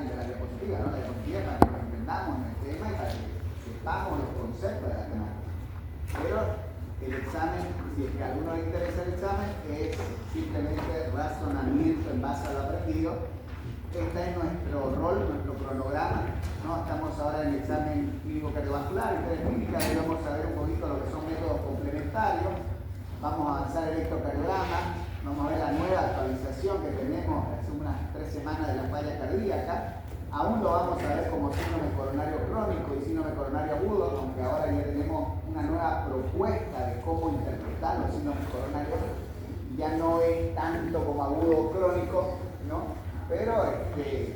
de la diapositiva, ¿no? La diapositiva para que lo entendamos en el tema y para que sepamos los conceptos de la temática. Pero el examen, si es que a alguno le interesa el examen, es simplemente razonamiento en base a lo aprendido. Este es nuestro rol, nuestro cronograma, ¿no? Estamos ahora en el examen clínico cardiovascular, historia clínica, y vamos a ver un poquito lo que son métodos complementarios. Vamos a avanzar el electrocardiograma, vamos a ver la nueva actualización que tenemos hace unas 3 semanas de la falla cardíaca. Aún lo vamos a ver como síndrome coronario crónico y síndrome coronario agudo, aunque ahora ya tenemos una nueva propuesta de cómo interpretar los síndromes coronarios. Ya no es tanto como agudo o crónico, ¿no? Pero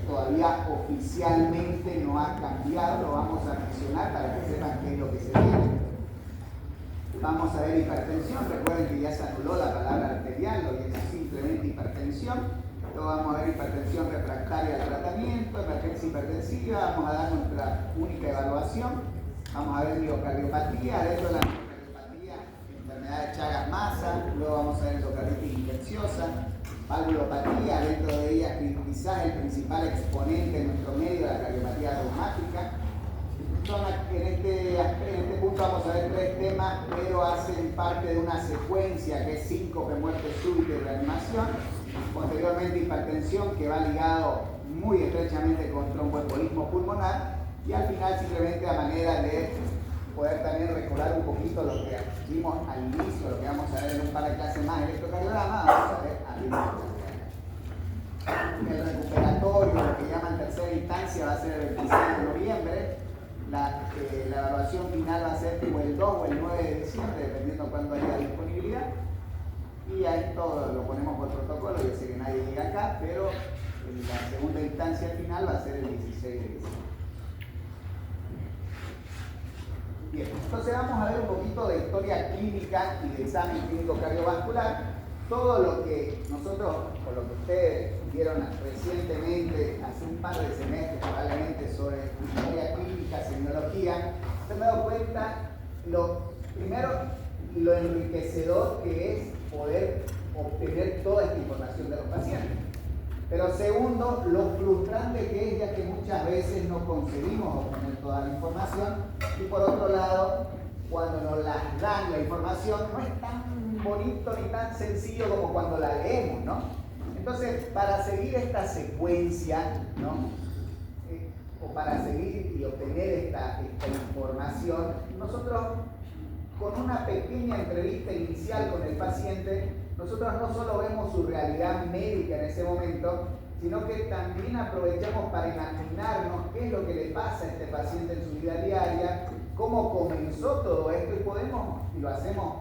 todavía oficialmente no ha cambiado, lo vamos a mencionar para que sepan qué es lo que se viene. Vamos a ver hipertensión, recuerden que ya se anuló la palabra arterial, lo que es simplemente hipertensión. Luego vamos a ver hipertensión refractaria al tratamiento, emergencia hipertensiva, vamos a dar nuestra única evaluación. Vamos a ver miocardiopatía, dentro de la miocardiopatía, enfermedad de Chagas-Massa, luego vamos a ver endocarditis infecciosa, valvulopatía, dentro de ella quizás el principal exponente en nuestro medio, la cardiopatía reumática. En este punto vamos a ver 3 temas, pero hacen parte de una secuencia que es síncope, muerte súbita y reanimación. Posteriormente hipertensión, que va ligado muy estrechamente con tromboembolismo pulmonar. Y al final simplemente a manera de poder también recordar un poquito lo que vimos al inicio, lo que vamos a ver en un par de clases más, electrocardiograma, vamos a ver al inicio. El recuperatorio, lo que llaman tercera instancia, va a ser el 26 de noviembre. La evaluación final va a ser como el 2 o el 9 de diciembre, dependiendo de cuándo haya disponibilidad. Y ahí todo lo ponemos por protocolo, yo sé que nadie llega acá, pero la segunda instancia final va a ser el 16 de diciembre. Bien, entonces vamos a ver un poquito de historia clínica y de examen clínico cardiovascular. Todo lo que nosotros, o lo que ustedes vieron recientemente, hace un par de semestres probablemente, sobre historia clínica, semiología, se me ha dado cuenta, primero, lo enriquecedor que es poder obtener toda esta información de los pacientes. Pero segundo, lo frustrante que es, ya que muchas veces no conseguimos obtener toda la información. Y por otro lado, cuando nos las dan la información, no es tan bonito ni tan sencillo como cuando la leemos, ¿no? Entonces, para seguir esta secuencia, ¿no? O para seguir y obtener esta información, nosotros, con una pequeña entrevista inicial con el paciente, nosotros no solo vemos su realidad médica en ese momento, sino que también aprovechamos para imaginarnos qué es lo que le pasa a este paciente en su vida diaria, cómo comenzó todo esto, y podemos, y lo hacemos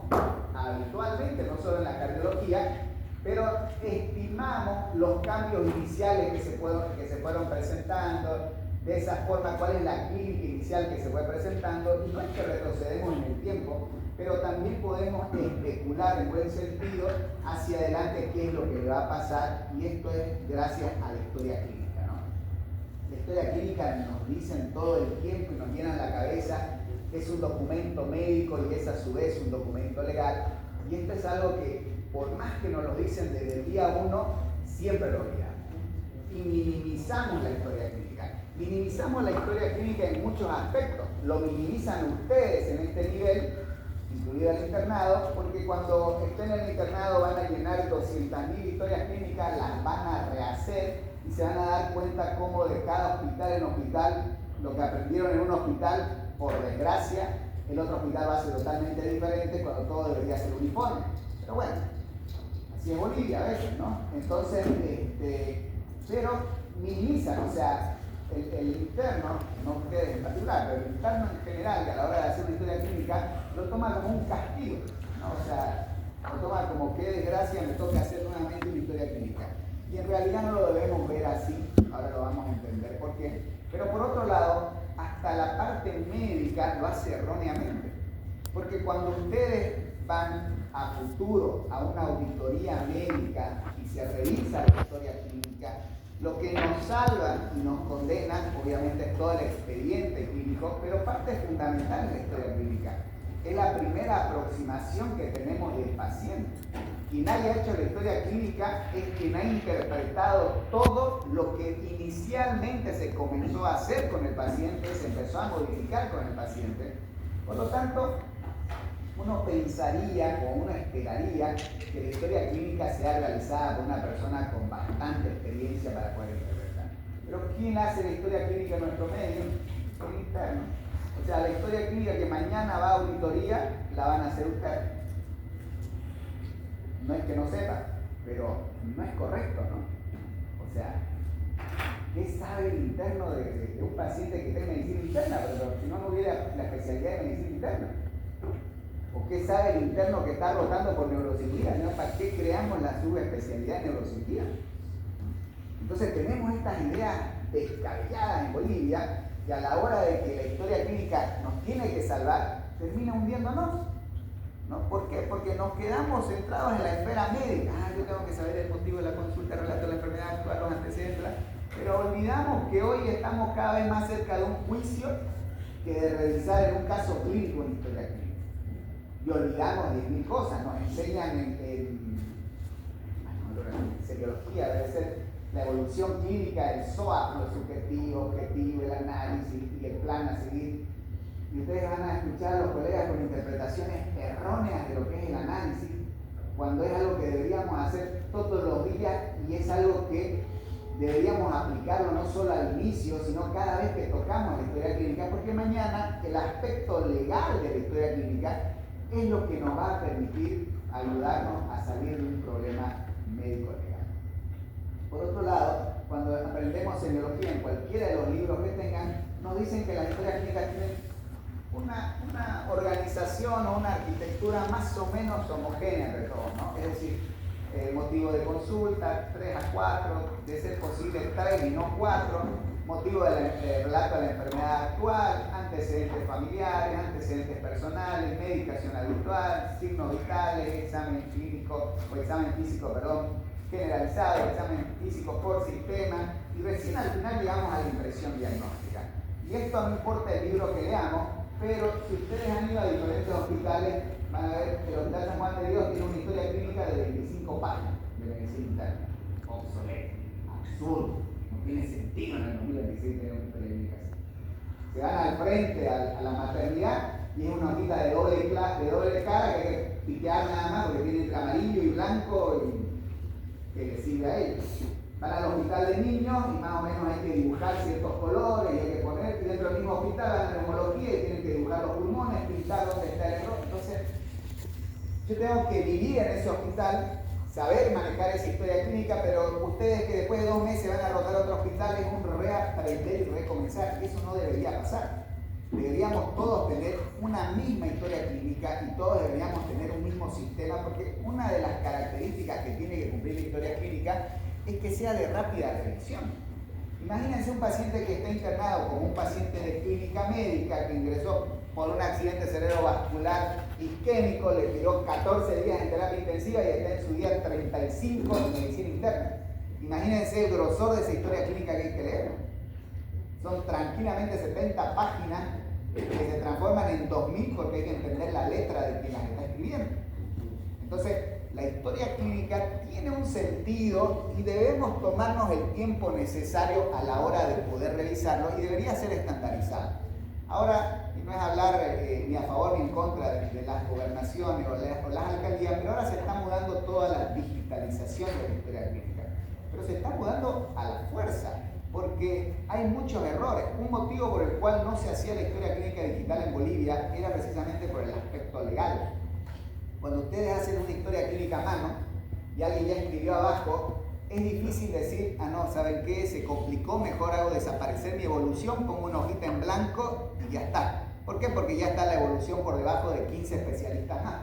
habitualmente, no solo en la cardiología, pero estimamos los cambios iniciales que se fueron presentando, de esa forma cuál es la clínica inicial que se fue presentando, y no es que retrocedemos en el tiempo, pero también podemos especular en buen sentido hacia adelante qué es lo que le va a pasar, y esto es gracias a la historia clínica, ¿no? La historia clínica nos dicen todo el tiempo y nos llenan la cabeza que es un documento médico y es a su vez un documento legal, y esto es algo que por más que nos lo dicen desde el día 1, siempre lo olvidamos y minimizamos la historia clínica. Minimizamos la historia clínica en muchos aspectos, lo minimizan ustedes en este nivel, incluido el internado, porque cuando estén en el internado van a llenar 200.000 historias clínicas, las van a rehacer y se van a dar cuenta cómo de cada hospital en hospital, lo que aprendieron en un hospital, por desgracia, el otro hospital va a ser totalmente diferente cuando todo debería ser uniforme. Pero bueno, así es Bolivia a veces, ¿no? Entonces, pero minimizan, o sea, el interno, no ustedes en particular, pero el interno en general, que a la hora de hacer una historia clínica, lo toma como un castigo, ¿no? O sea, lo toma como qué desgracia, me toca hacer nuevamente una historia clínica. Y en realidad no lo debemos ver así, ahora lo vamos a entender por qué. Pero por otro lado, hasta la parte médica lo hace erróneamente. Porque cuando ustedes van a futuro a una auditoría médica y se revisa la historia clínica, lo que nos salva y nos condena, obviamente, es todo el expediente clínico, pero parte fundamental de la historia clínica es la primera aproximación que tenemos del paciente. Quien haya hecho la historia clínica es quien ha interpretado todo lo que inicialmente se comenzó a hacer con el paciente, se empezó a modificar con el paciente. Por lo tanto, uno pensaría o uno esperaría que la historia clínica sea realizada por una persona con bastante experiencia para poder interpretar. Pero ¿quién hace la historia clínica en nuestro medio? El interno. O sea, la historia clínica que mañana va a auditoría, la van a hacer ustedes. No es que no sepa, pero no es correcto, ¿no? O sea, ¿qué sabe el interno de un paciente que tiene medicina interna? Pero si no hubiera la especialidad de medicina interna. ¿O qué sabe el interno que está rotando por neurocirugía? ¿No? ¿Para qué creamos la subespecialidad de neurocirugía? Entonces tenemos estas ideas descabelladas en Bolivia y a la hora de que la historia clínica nos tiene que salvar, termina hundiéndonos. ¿No? ¿Por qué? Porque nos quedamos centrados en la esfera médica. Yo tengo que saber el motivo de la consulta, el relato de la enfermedad actual, los antecedentes, pero olvidamos que hoy estamos cada vez más cerca de un juicio que de revisar en un caso clínico en historia clínica. Y olvidamos 10.000 cosas. Nos enseñan en seriología, debe ser la evolución clínica, el SOA, lo subjetivo, objetivo, el análisis y el plan a seguir. Y ustedes van a escuchar a los colegas con interpretaciones erróneas de lo que es el análisis, cuando es algo que deberíamos hacer todos los días y es algo que deberíamos aplicarlo no solo al inicio, sino cada vez que tocamos la historia clínica, porque mañana el aspecto legal de la historia clínica es lo que nos va a permitir ayudarnos a salir de un problema médico legal. Por otro lado, cuando aprendemos semiología en cualquiera de los libros que tengan, nos dicen que la historia clínica tiene una organización o una arquitectura más o menos homogénea entre todos, ¿no? Es decir, motivo de consulta, 3 a 4, de ser posible 3 y no 4, motivo del relato de la enfermedad actual, antecedentes familiares, antecedentes personales, medicación habitual, signos vitales, examen clínico o examen físico, generalizado, examen físico por sistema, y recién al final llegamos a la impresión diagnóstica. Y esto no importa el libro que leamos, pero si ustedes han ido a diferentes hospitales, van a ver que el Hospital San Juan de Dios tiene una historia clínica de 25 páginas de medicina interna. Obsoleto, absurdo, no tiene sentido en el 2026 tener una historia clínica así. Se van al frente a la maternidad y es una hojita de doble cara que hay que piquear nada más porque tiene entre amarillo y blanco y que le sirve a ellos. Van al hospital de niños y más o menos hay que dibujar ciertos colores y hay que poner, y dentro del mismo hospital van a neumología y tienen que dibujar los pulmones, pintar dónde está el error. Entonces, yo tengo que vivir en ese hospital, saber manejar esa historia clínica, pero ustedes que después de 2 meses van a rotar a otro hospital es un reaprender y recomenzar. Eso no debería pasar. Deberíamos todos tener una misma historia clínica y todos deberíamos tener un mismo sistema, porque una de las características que tiene que cumplir la historia clínica es que sea de rápida revisión. Imagínense un paciente que está internado como un paciente de clínica médica que ingresó por un accidente cerebrovascular isquémico, le tiró 14 días en terapia intensiva y está en su día 35 en medicina interna. Imagínense el grosor de esa historia clínica que hay que leer. Son tranquilamente 70 páginas que se transforman en 2000 porque hay que entender la letra de quien las está escribiendo. Entonces, la historia clínica tiene un sentido y debemos tomarnos el tiempo necesario a la hora de poder realizarlo y debería ser estandarizado. Ahora, no es hablar ni a favor ni en contra de las gobernaciones o las alcaldías, pero ahora se está mudando toda la digitalización de la historia clínica. Pero se está mudando a la fuerza, porque hay muchos errores. Un motivo por el cual no se hacía la historia clínica digital en Bolivia era precisamente por el aspecto legal. Cuando ustedes hacen una historia clínica a mano y alguien ya escribió abajo, es difícil decir, no, ¿saben qué? Se complicó, mejor hago desaparecer mi evolución, pongo una hojita en blanco y ya está. ¿Por qué? Porque ya está la evolución por debajo de 15 especialistas más.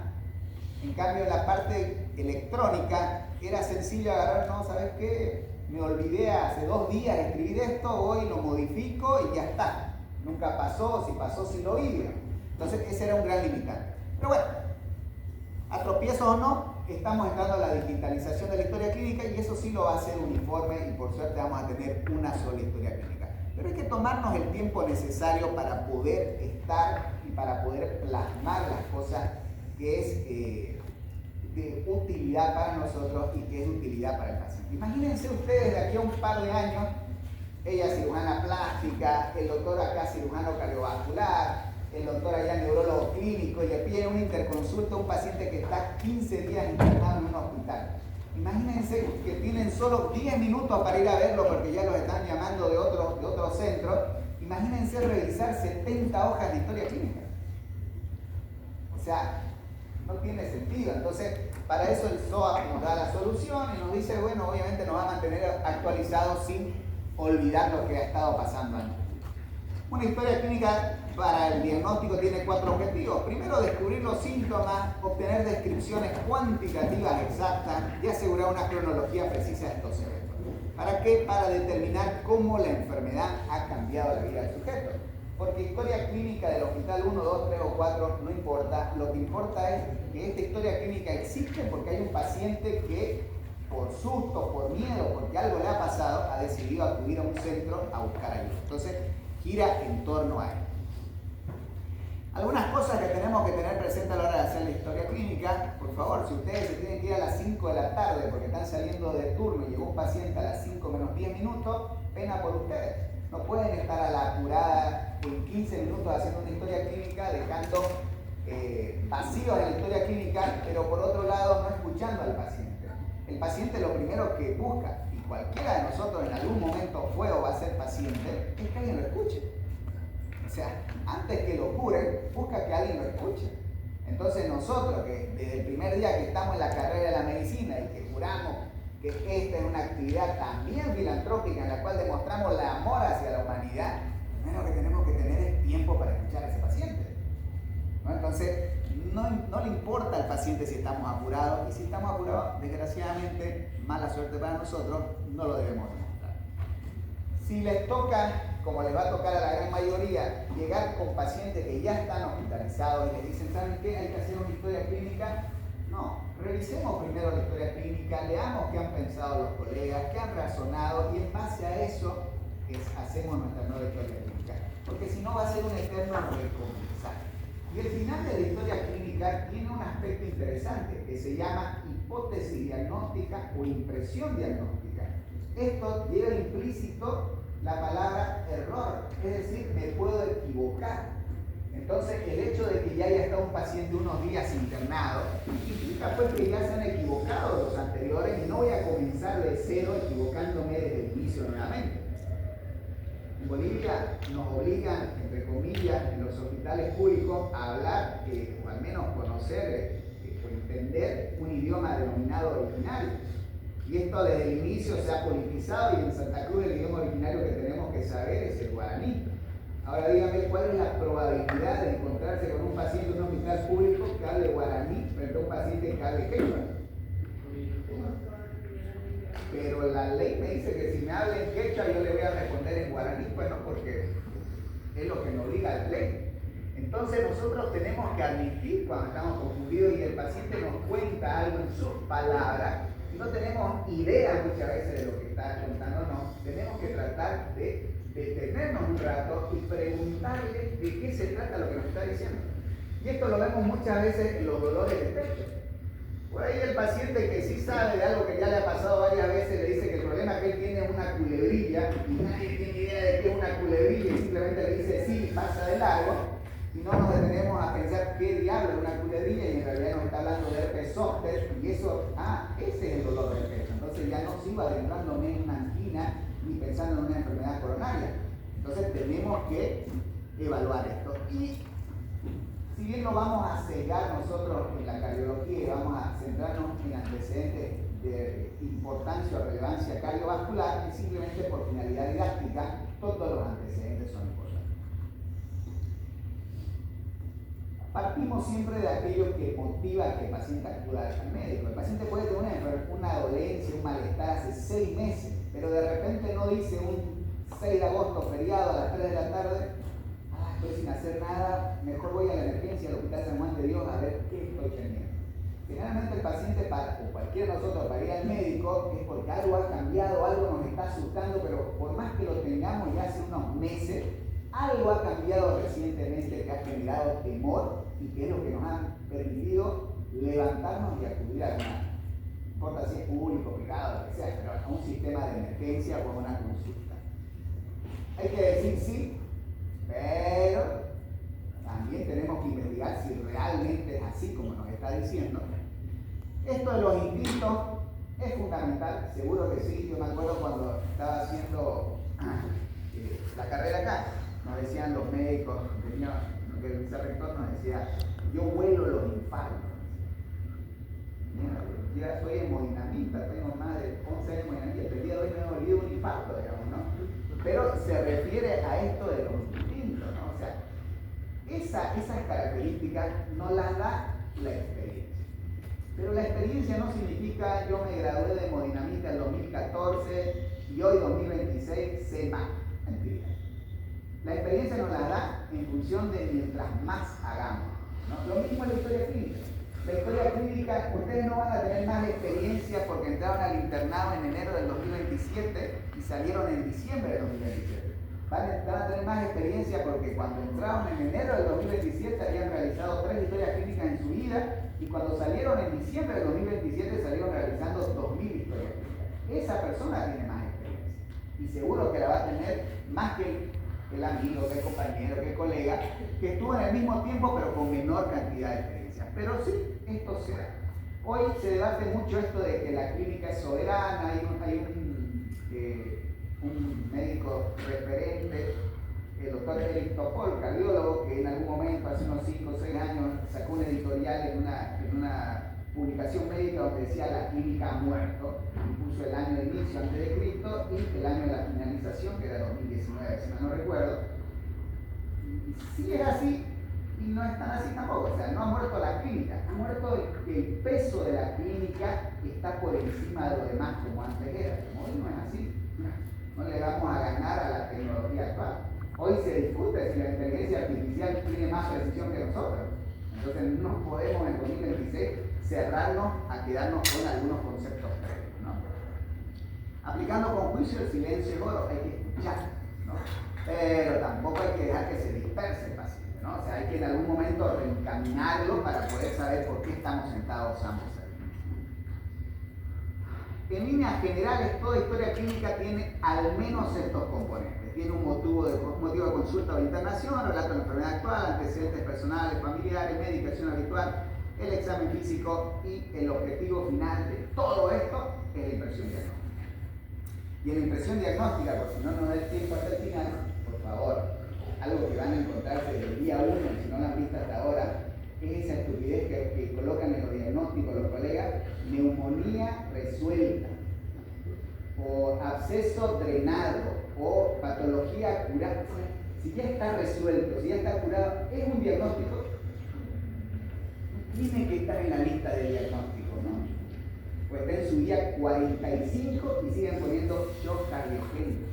En cambio, en la parte electrónica era sencillo agarrar, no, ¿sabes qué? Me olvidé hace 2 días escribir esto, hoy lo modifico y ya está. Nunca pasó, si pasó, si lo vi. Entonces, ese era un gran limitante. Pero bueno, a tropiezos o no, estamos entrando a la digitalización de la historia clínica y eso sí lo va a hacer uniforme y por suerte vamos a tener una sola historia clínica. Pero hay que tomarnos el tiempo necesario para poder estar y para poder plasmar las cosas que es de utilidad para nosotros y que es de utilidad para el paciente. Imagínense ustedes de aquí a un par de años, ella cirujana plástica, el doctor acá cirujano cardiovascular, el doctor allá neurólogo clínico, y le pide una interconsulta a un paciente que está 15 días internado en un hospital. Imagínense que tienen solo 10 minutos para ir a verlo porque ya los están llamando de otro centro. Imagínense revisar 70 hojas de historia clínica. O sea, no tiene sentido. Entonces, para eso el SOAP nos da la solución y nos dice, bueno, obviamente nos va a mantener actualizados sin olvidar lo que ha estado pasando antes. Una historia clínica para el diagnóstico tiene 4 objetivos. Primero, descubrir los síntomas, obtener descripciones cuantitativas exactas y asegurar una cronología precisa de estos eventos. ¿Para qué? Para determinar cómo la enfermedad ha cambiado la vida del sujeto. Porque historia clínica del hospital 1, 2, 3 o 4 no importa. Lo que importa es que esta historia clínica existe porque hay un paciente que por susto, por miedo, porque algo le ha pasado, ha decidido acudir a un centro a buscar ayuda. Entonces, gira en torno a él. Algunas cosas que tenemos que tener presente a la hora de hacer la historia clínica. Por favor, si ustedes se tienen que ir a las 5 de la tarde porque están saliendo de turno y llegó un paciente a las 5 menos 10 minutos, pena por ustedes. No pueden estar a la apurada en 15 minutos haciendo una historia clínica, dejando vacíos en la historia clínica, pero por otro lado no escuchando al paciente. El paciente lo primero que busca, y cualquiera de nosotros en algún momento fue o va a ser paciente, es que alguien lo escuche. O sea, antes que lo curen, busca que alguien lo escuche. Entonces nosotros, que desde el primer día que estamos en la carrera de la medicina y que juramos que esta es una actividad también filantrópica en la cual demostramos el amor hacia la humanidad, lo menos que tenemos que tener es tiempo para escuchar a ese paciente, ¿no? Entonces, no le importa al paciente si estamos apurados, y si estamos apurados, desgraciadamente, mala suerte para nosotros, no lo debemos demostrar. Si les toca, como les va a tocar a la gran mayoría, llegar con pacientes que ya están hospitalizados y les dicen, ¿saben qué? Hay que hacer una historia clínica. No, revisemos primero la historia clínica, leamos qué han pensado los colegas, qué han razonado, y en base a eso hacemos nuestra nueva historia clínica. Porque si no va a ser un eterno recomenzar. Y el final de la historia clínica tiene un aspecto interesante que se llama hipótesis diagnóstica o impresión diagnóstica. Esto lleva implícito la palabra error, es decir, me puedo equivocar. Entonces, el hecho de que ya haya estado un paciente unos días internado implica pues que ya se han equivocado los anteriores y no voy a comenzar de cero equivocándome desde el inicio nuevamente. En Bolivia nos obligan, entre comillas, en los hospitales públicos a hablar, o al menos conocer o entender un idioma denominado originario. Y esto desde el inicio se ha politizado, y en Santa Cruz el idioma originario que tenemos que saber es el guaraní. Ahora díganme cuál es la probabilidad de encontrarse con un paciente en un hospital público que hable guaraní frente a un paciente que hable quechua. Pero la ley me dice que si me habla en quechua yo le voy a responder en guaraní, pues no, porque es lo que me obliga la ley. Entonces nosotros tenemos que admitir cuando estamos confundidos y el paciente nos cuenta algo en sus palabras y no tenemos idea muchas veces de lo que está contándonos. Tenemos que tratar de detenernos un rato y preguntarle de qué se trata lo que nos está diciendo. Y esto lo vemos muchas veces en los dolores de pecho. Por ahí el paciente que sí sabe de algo que ya le ha pasado varias veces le dice que el problema que él tiene es una culebrilla y nadie tiene idea de qué es una culebrilla y simplemente le dice sí, pasa de largo, y no nos detenemos a pensar qué diablo es una culebrilla y en realidad nos está hablando de herpes zóster y eso, ese es el dolor del pecho. Entonces ya no sigo adentrándome en una angina ni pensando en una enfermedad coronaria. Entonces tenemos que evaluar esto. Y si bien no vamos a cegar nosotros en la cardiología y vamos a centrarnos en antecedentes de importancia o relevancia cardiovascular, es simplemente por finalidad didáctica, todos los antecedentes son importantes. Partimos siempre de aquello que motiva a que el paciente acuda al médico. El paciente puede tener una dolencia, un malestar hace 6 meses, pero de repente no dice un 6 de agosto feriado a las 3 de la tarde, estoy sin hacer nada, mejor voy a la emergencia del Hospital San Juan de Dios a ver qué estoy teniendo. Generalmente el paciente, o cualquiera de nosotros, para ir al médico es porque algo ha cambiado, algo nos está asustando, pero por más que lo tengamos ya hace unos meses, algo ha cambiado recientemente que ha generado temor y que es lo que nos ha permitido levantarnos y acudir a una, no importa si es público, privado, lo que sea, pero a un sistema de emergencia o a una consulta. Hay que decir sí, pero también tenemos que investigar si realmente es así como nos está diciendo. Esto de los instintos es fundamental, seguro que sí. Yo me acuerdo cuando estaba haciendo la carrera acá, nos decían los médicos, el vicerrector nos decía, yo vuelo los infartos. Mira, ya soy hemodinamista, tengo más de 11 años de hemodinamista, el día de hoy me ha dolido un infarto, digamos, ¿no? Pero se refiere a esto de los instintos, ¿no? O sea, esas características no las da la experiencia. Pero la experiencia no significa yo me gradué de hemodinamista en 2014 y hoy 2026 sé más. Mentira. La experiencia nos la da en función de mientras más hagamos, ¿no? Lo mismo en la historia clínica. La historia clínica, ustedes no van a tener más experiencia porque entraron al internado en enero del 2027 y salieron en diciembre del 2027. Van a tener más experiencia porque cuando entraron en enero del 2027 habían realizado 3 historias clínicas en su vida y cuando salieron en diciembre del 2027 salieron realizando 2000 historias clínicas. Esa persona tiene más experiencia y seguro que la va a tener más que el amigo, que el compañero, que el colega, que estuvo en el mismo tiempo pero con menor cantidad de experiencia. Pero sí, esto se da. Hoy se debate mucho esto de que la clínica es soberana, hay un médico referente, el doctor Eric Topol, cardiólogo, que en algún momento, hace unos 5 o 6 años, sacó un editorial en una publicación médica donde decía la clínica ha muerto, y puso el año de inicio antes de Cristo y el año de la finalización, que era 2019, si no recuerdo. Y sí es así, y no es tan así tampoco, o sea, no ha muerto la clínica, ha muerto el peso de la clínica que está por encima de lo demás como antes era. Como hoy no es así, no le vamos a ganar a la tecnología actual. Hoy se discute si la inteligencia artificial tiene más precisión que nosotros. Entonces no podemos en 2026 cerrarnos a quedarnos con algunos conceptos previos, ¿no? Aplicando con juicio el silencio es oro, hay que escuchar, ¿no? Pero tampoco hay que dejar que se disperse el paciente, ¿no? O sea, hay que en algún momento reencaminarlo para poder saber por qué estamos sentados ambos ahí. En líneas generales, toda historia clínica tiene al menos estos componentes. Tiene un motivo de consulta o internación, relato de la enfermedad actual, antecedentes personales, familiares, medicación habitual, el examen físico y el objetivo final de todo esto es la impresión diagnóstica. Y en la impresión diagnóstica, por si no nos da el tiempo hasta el final, por favor, algo que van a encontrar desde el día 1, si no lo han visto hasta ahora, es esa estupidez que colocan en los diagnósticos los colegas, neumonía resuelta, o absceso drenado, o patología curada. Si ya está resuelto, si ya está curado, es un diagnóstico. Tiene que estar en la lista de diagnóstico, ¿no? Pues está en su día 45 y siguen poniendo shock cardiogénico.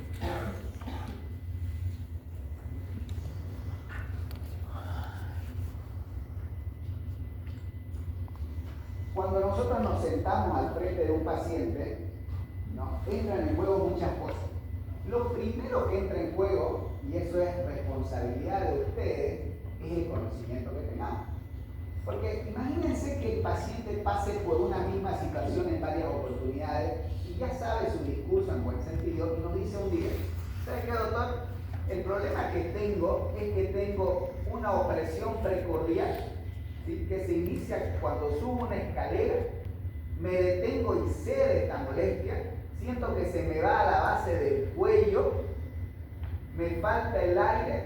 Cuando nosotros nos sentamos al frente de un paciente, ¿no?, entran en juego muchas cosas. Lo primero que entra en juego, y eso es responsabilidad de ustedes, es el conocimiento que tengamos. Porque imagínense que el paciente pase por una misma situación en varias oportunidades y ya sabe su discurso en buen sentido y nos dice un día, ¿sabe qué, doctor? El problema que tengo es que tengo una opresión precordial, ¿sí?, que se inicia cuando subo una escalera, me detengo y cede esta molestia, siento que se me va a la base del cuello, me falta el aire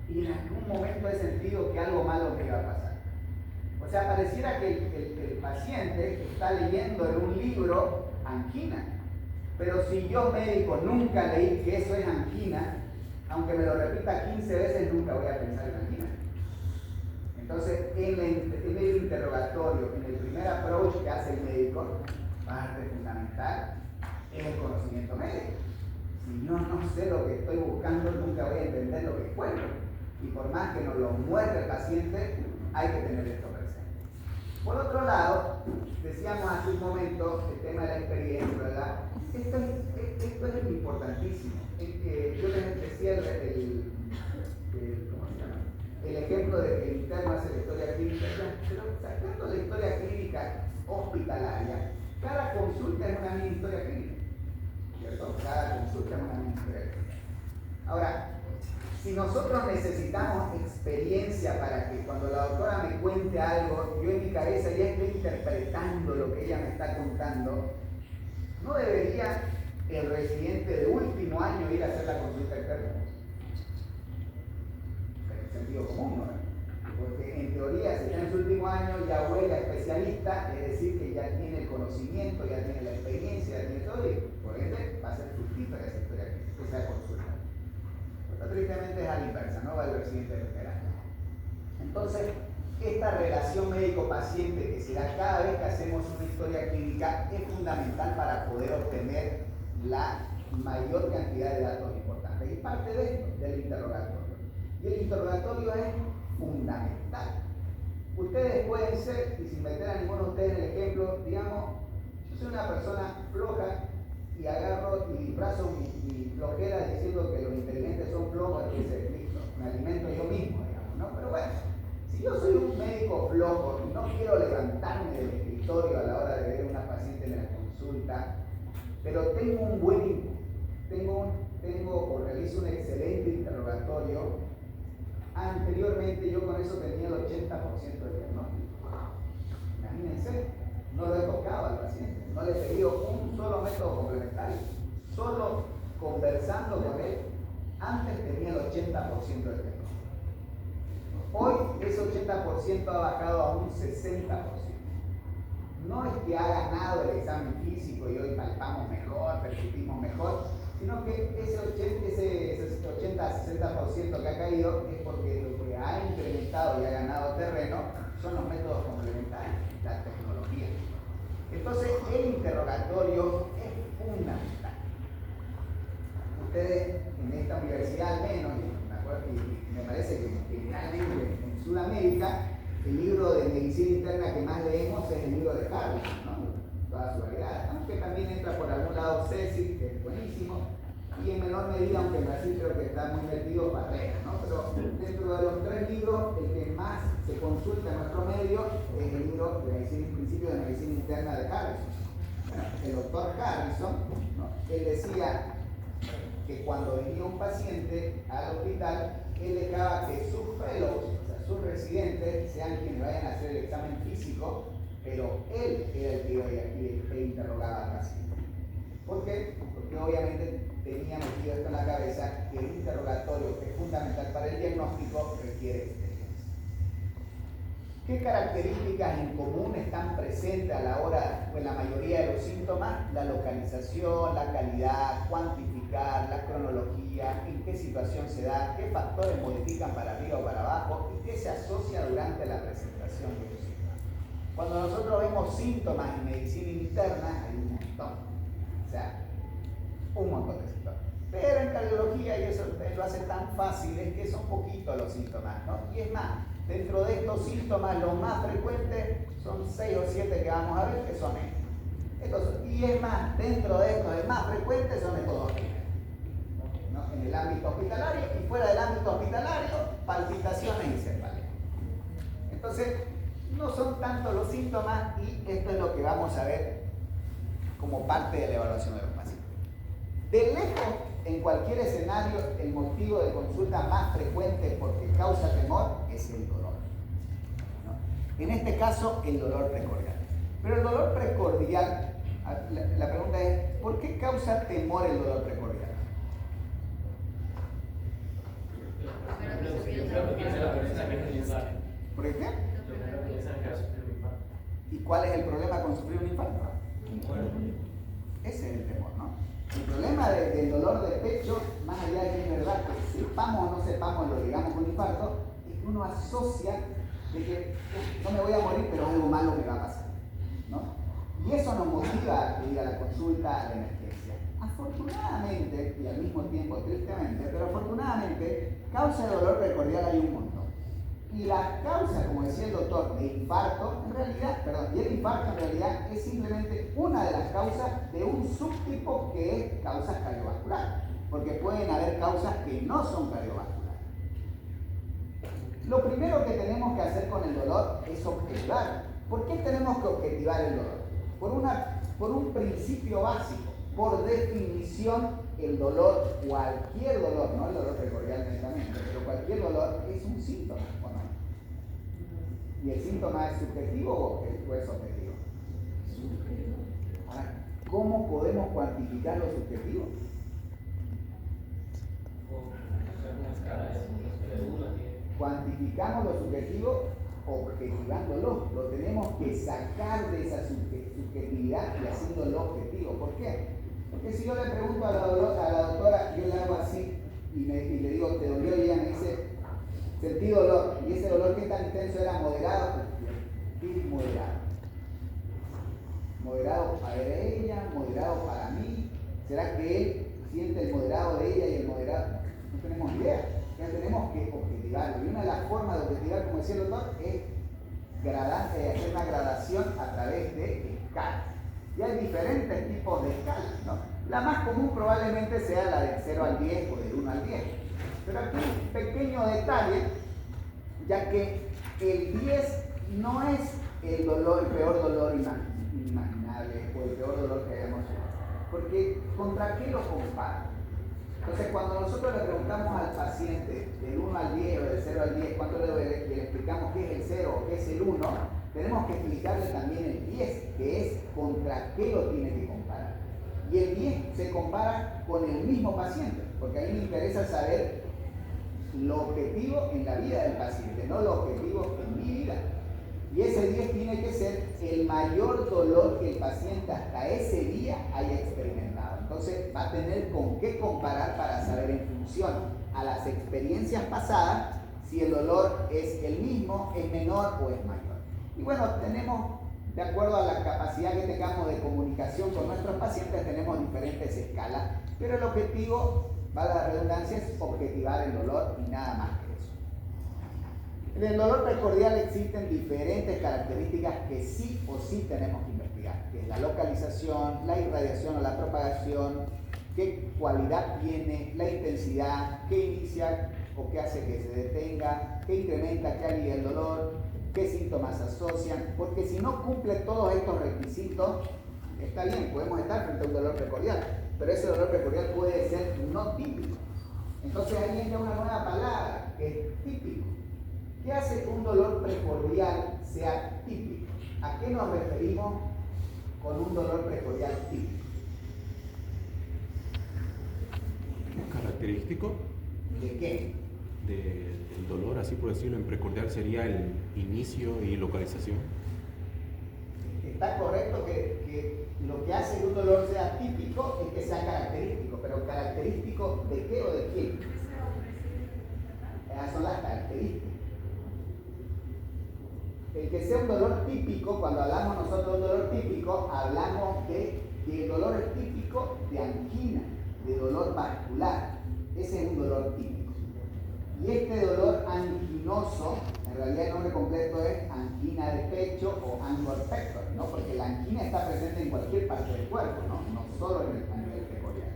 y en algún momento he sentido que algo malo me iba a pasar. O sea, pareciera que el paciente está leyendo en un libro angina, pero si yo médico nunca leí que eso es angina, aunque me lo repita 15 veces nunca voy a pensar en angina. Entonces, en el interrogatorio, en el primer approach que hace el médico, parte fundamental es el conocimiento médico. Si yo no sé lo que estoy buscando, nunca voy a entender lo que encuentro. Y por más que nos lo muestre el paciente, hay que tener esto presente. Por otro lado, decíamos hace un momento el tema de la experiencia, ¿verdad? Esto es importantísimo. Yo les decía esto de que el interno hace la historia clínica, pero sacando la historia clínica hospitalaria, cada consulta es una mini historia clínica, ¿cierto? Cada consulta es una mini historia clínica. Ahora, si nosotros necesitamos experiencia para que cuando la doctora me cuente algo, yo en mi cabeza ya estoy interpretando lo que ella me está contando, ¿no debería el residente de último año ir a hacer la consulta externa? En sentido común, ¿no? Porque en teoría, si está en su último año, ya huele a especialista, es decir, que ya tiene el conocimiento, ya tiene la experiencia, ya tiene todo, y por ende va a ser fructífera esa historia, esa consulta. Pero tristemente es a la inversa, no va el residente veterano. Entonces, esta relación médico-paciente que se da cada vez que hacemos una historia clínica es fundamental para poder obtener la mayor cantidad de datos importantes. Y parte de esto, del interrogatorio. Y el interrogatorio es fundamental. Ustedes pueden ser, y sin meter a ninguno de ustedes en el ejemplo, digamos, yo soy una persona floja y agarro y disfrazo mi flojera diciendo que los inteligentes son flojos, entonces listo, me alimento yo mismo, digamos, ¿no? Pero bueno, si yo soy un médico flojo y no quiero levantarme del escritorio a la hora de ver a una paciente en la consulta, pero tengo un buen o realizo un excelente interrogatorio, anteriormente yo con eso tenía el 80% del diagnóstico. Imagínense, no lo he tocado al paciente, no le he pedido un solo método complementario, solo conversando con él, antes tenía el 80% del diagnóstico. Hoy ese 80% ha bajado a un 60%. No es que ha ganado el examen físico y hoy palpamos mejor, percibimos mejor, sino que ese 80-60% que ha caído es porque lo que ha incrementado y ha ganado terreno son los métodos complementarios, la tecnología. Entonces, el interrogatorio es fundamental. Ustedes en esta universidad, al menos, y me parece que generalmente en Sudamérica, el libro de medicina interna que más leemos es el libro de Harrison, ¿no? Toda su variedad, aunque también entra por algún lado Ceci, que es buenísimo, y en menor medida, aunque en Brasil creo que está muy metido, Barrera, ¿no? Pero dentro de los tres libros, el que más se consulta en nuestro medio es el libro de medicina, Principio de Medicina Interna de Harrison. Bueno, el doctor Harrison, ¿no? Él decía que cuando venía un paciente al hospital, él dejaba que sus fellows, o sea, sus residentes, sean quienes vayan a hacer el examen físico, pero él era el que iba y que interrogaba al paciente. ¿Por qué? Porque obviamente tenía metido esto en la cabeza que el interrogatorio, que es fundamental para el diagnóstico, requiere experiencia. ¿Qué características en común están presentes a la hora, o en la mayoría de los síntomas? La localización, la calidad, cuantificar, la cronología, en qué situación se da, qué factores modifican para arriba o para abajo y qué se asocia durante la presentación de los síntomas. Cuando nosotros vemos síntomas en medicina interna, hay un montón. O sea, un montón de síntomas. Pero en cardiología, y eso lo hace tan fácil, es que son poquitos los síntomas, ¿no? Y es más, dentro de estos síntomas, los más frecuentes son 6 o 7 que vamos a ver, que son estos. Y es más, dentro de estos, el más frecuente son estos dos, ¿no? En el ámbito hospitalario y fuera del ámbito hospitalario, palpitaciones y cefalea. Entonces, no son tantos los síntomas y esto es lo que vamos a ver como parte de la evaluación de los pacientes. De lejos, en cualquier escenario, el motivo de consulta más frecuente porque causa temor es el dolor, ¿no? En este caso, el dolor precordial. Pero el dolor precordial, la pregunta es, ¿por qué causa temor el dolor precordial? ¿Por qué? ¿Y cuál es el problema con sufrir un infarto? Ese es el temor, ¿no? El problema del dolor de pecho, más allá de que es verdad que sepamos o no sepamos lo digamos con infarto, es que uno asocia de que no me voy a morir, pero algo malo me va a pasar, ¿no? Y eso nos motiva a ir a la consulta, a la emergencia. Afortunadamente, y al mismo tiempo tristemente, pero afortunadamente, causa de dolor precordial hay un montón. Y la causa, como decía el doctor, de infarto, en realidad, y el infarto en realidad es simplemente una de las causas de un subtipo que es causas cardiovasculares, porque pueden haber causas que no son cardiovasculares. Lo primero que tenemos que hacer con el dolor es objetivar. ¿Por qué tenemos que objetivar el dolor? Por un principio básico. Por definición, el dolor, cualquier dolor, no el dolor precordial netamente, pero cualquier dolor es un síntoma, ¿o no? ¿Y el síntoma es subjetivo o es objetivo? Ahora, ¿cómo podemos cuantificar lo subjetivo? Cuantificamos lo subjetivo objetivándolo. Lo tenemos que sacar de esa subjetividad y haciéndolo objetivo. ¿Por qué? Porque si yo le pregunto a la doctora, yo le hago así y le digo, ¿te dolió? Y ella me dice, sentí dolor. Y ese dolor, ¿qué tan intenso era? ¿Moderado? ¿Qué es moderado? ¿Moderado para ella? ¿Moderado para mí? ¿Será que él siente el moderado de ella y el moderado? No tenemos idea. Ya tenemos que objetivarlo. Y una de las formas de objetivar, como decía el doctor, es hacer una gradación a través de escalas. Y hay diferentes tipos de escalas, ¿no? La más común probablemente sea la del 0 al 10 o del 1 al 10. Pero aquí un pequeño detalle, ya que el 10 no es el peor dolor imaginable o el peor dolor que hayamos hecho. Porque ¿contra qué lo compara? Entonces, cuando nosotros le preguntamos al paciente del 1 al 10 o del 0 al 10, cuando le explicamos qué es el 0 o qué es el 1, tenemos que explicarle también el 10, que es contra qué lo tiene que comparar. Y el 10 se compara con el mismo paciente, porque a mí me interesa saber lo objetivo en la vida del paciente, no lo objetivo en mi vida. Y ese 10 tiene que ser el mayor dolor que el paciente hasta ese día haya experimentado. Entonces va a tener con qué comparar para saber en función a las experiencias pasadas si el dolor es el mismo, es menor o es mayor. Y bueno, tenemos, de acuerdo a la capacidad que tengamos de comunicación con nuestros pacientes, tenemos diferentes escalas, pero el objetivo, valga la redundancia, es objetivar el dolor y nada más que eso. En el dolor precordial existen diferentes características que sí o sí tenemos que investigar, que es la localización, la irradiación o la propagación, qué cualidad tiene, la intensidad, qué inicia o qué hace que se detenga, qué incrementa, qué alivia el dolor, qué síntomas asocian, porque si no cumple todos estos requisitos, está bien, podemos estar frente a un dolor precordial, pero ese dolor precordial puede ser no típico. Entonces ahí entra una nueva palabra, que es típico. ¿Qué hace que un dolor precordial sea típico? ¿A qué nos referimos con un dolor precordial típico? ¿Característico? ¿De qué? Del dolor, así por decirlo, en precordial sería el inicio y localización. Está correcto que lo que hace que un dolor sea típico es que sea característico, pero ¿característico de qué o de quién? Esas son las características. El que sea un dolor típico, cuando hablamos nosotros de un dolor típico, hablamos de que el dolor es típico de angina, de dolor vascular. Ese es un dolor típico. Y este dolor anginoso, en realidad el nombre completo es angina de pecho o angor pector, ¿no? Porque la angina está presente en cualquier parte del cuerpo, no solo en el nivel precordial.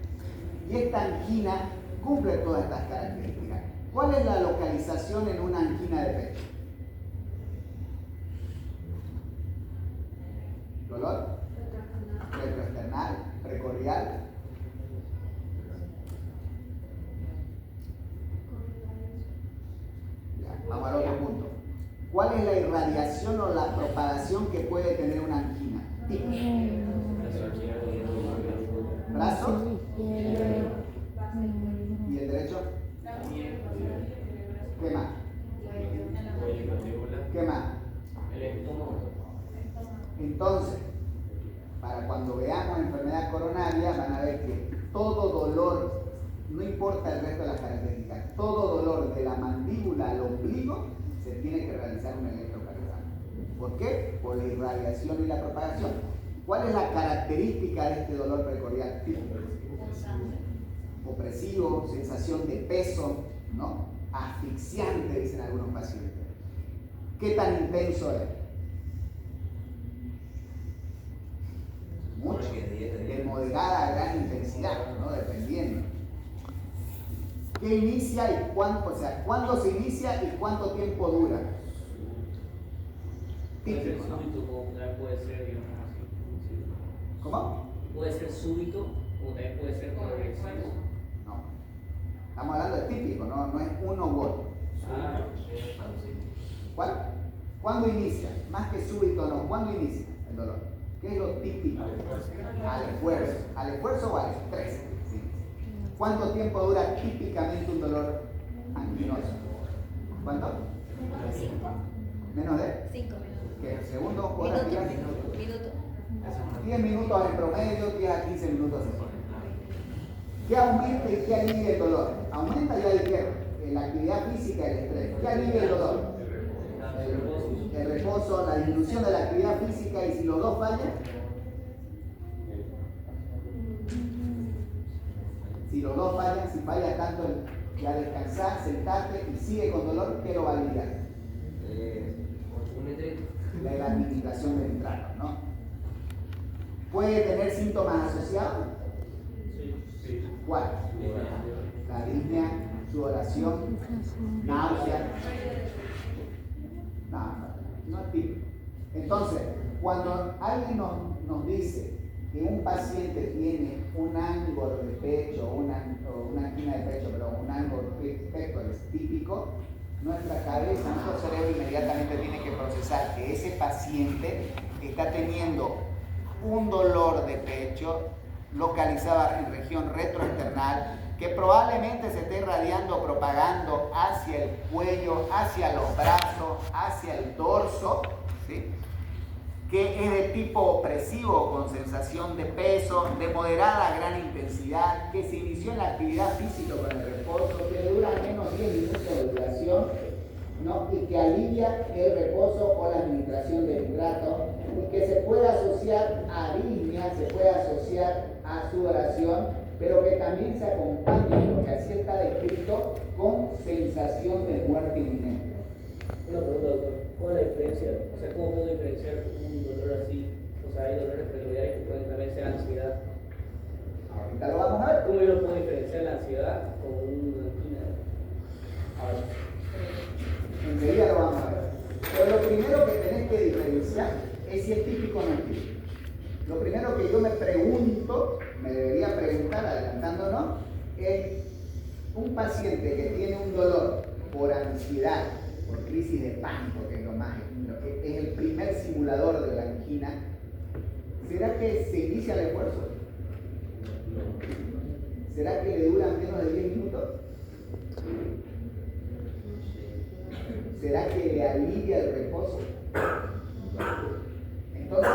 Y esta angina cumple todas estas características. ¿Cuál es la localización en una angina de pecho? ¿Dolor? Retroesternal, precordial. Vamos al otro punto. ¿Cuál es la irradiación o la propagación que puede tener una angina? ¿Brazo? ¿Y el derecho? ¿Qué más? ¿Qué más? Entonces, para cuando veamos enfermedad coronaria, van a ver que todo dolor, no importa el resto de las características, todo dolor de la mandíbula al ombligo se tiene que realizar un electrocardiograma. ¿Por qué? Por la irradiación y la propagación. ¿Cuál es la característica de este dolor precordial? Opresivo, sensación de peso, ¿no? Asfixiante, dicen algunos pacientes. ¿Qué tan intenso es? Mucho, de moderada a gran intensidad, ¿no? Dependiendo. ¿Qué inicia y cuándo? O sea, ¿cuándo se inicia y cuánto tiempo dura? Puede ser Típico, ¿no? súbito, como también puede ser, digamos así. ¿Cómo? Puede ser súbito, como también puede ser progresivo. No. Estamos hablando de típico, no es uno u otro. Ah, ¿Cuál? ¿Cuándo inicia? Más que súbito, no. ¿Cuándo inicia el dolor? ¿Qué es lo típico? Al esfuerzo. ¿Al esfuerzo o al estrés? Sí. ¿Cuánto tiempo dura típicamente un dolor anginoso? ¿Cuánto? ¿Menos de? 5 minutos. ¿Qué? ¿Segundos? ¿Horas? ¿Días? Minutos. 10 minutos en promedio, 10 a 15 minutos en promedio. ¿Qué aumenta y qué alivia el dolor? Aumenta, ya dijeron, la actividad física y el estrés. ¿Qué alivia el dolor? El reposo, la disminución de la actividad física, y si los dos fallan, si los dos fallan, si falla tanto ya descansar, sentarte y sigue con dolor, ¿qué lo va a aliviar? La administración del nitrato, ¿no? ¿Puede tener síntomas asociados? ¿Cuál? La arritmia, sudoración, náusea. No es típico. Entonces, cuando alguien nos dice que un paciente tiene un ángulo de pecho o una angina de pecho, pero un ángulo de pecho es típico, nuestra cabeza, nuestro cerebro inmediatamente tiene que procesar que ese paciente está teniendo un dolor de pecho localizado en región retroesternal, que probablemente se esté irradiando, propagando hacia el cuello, hacia los brazos, hacia el dorso, ¿sí? Que es de tipo opresivo, con sensación de peso, de moderada a gran intensidad, que se inició en la actividad física con el reposo, que dura menos 10 minutos de duración, ¿no? Y que alivia el reposo o la administración del nitrato, y que se puede asociar a arritmia, se puede asociar a sudoración, pero que también se acompaña, porque así está descrito, con sensación de muerte inminente. una pregunta, doctor. ¿Cuál es la diferencia? O sea, ¿cómo puedo diferenciar un dolor así? O sea, hay dolores peculiares que pueden también ser ansiedad. Ahorita lo vamos a ver. ¿Cómo yo puedo diferenciar la ansiedad con una angina? Ahora, enseguida lo vamos a ver. Pero lo primero que tenés que diferenciar es si es típico o no es típico. Lo primero que yo me pregunto, me debería preguntar, adelantándonos, es un paciente que tiene un dolor por ansiedad, por crisis de pánico, que es lo que es el primer simulador de la angina, ¿será que se inicia el esfuerzo? ¿Será que le dura menos de 10 minutos? ¿Será que le alivia el reposo? Entonces,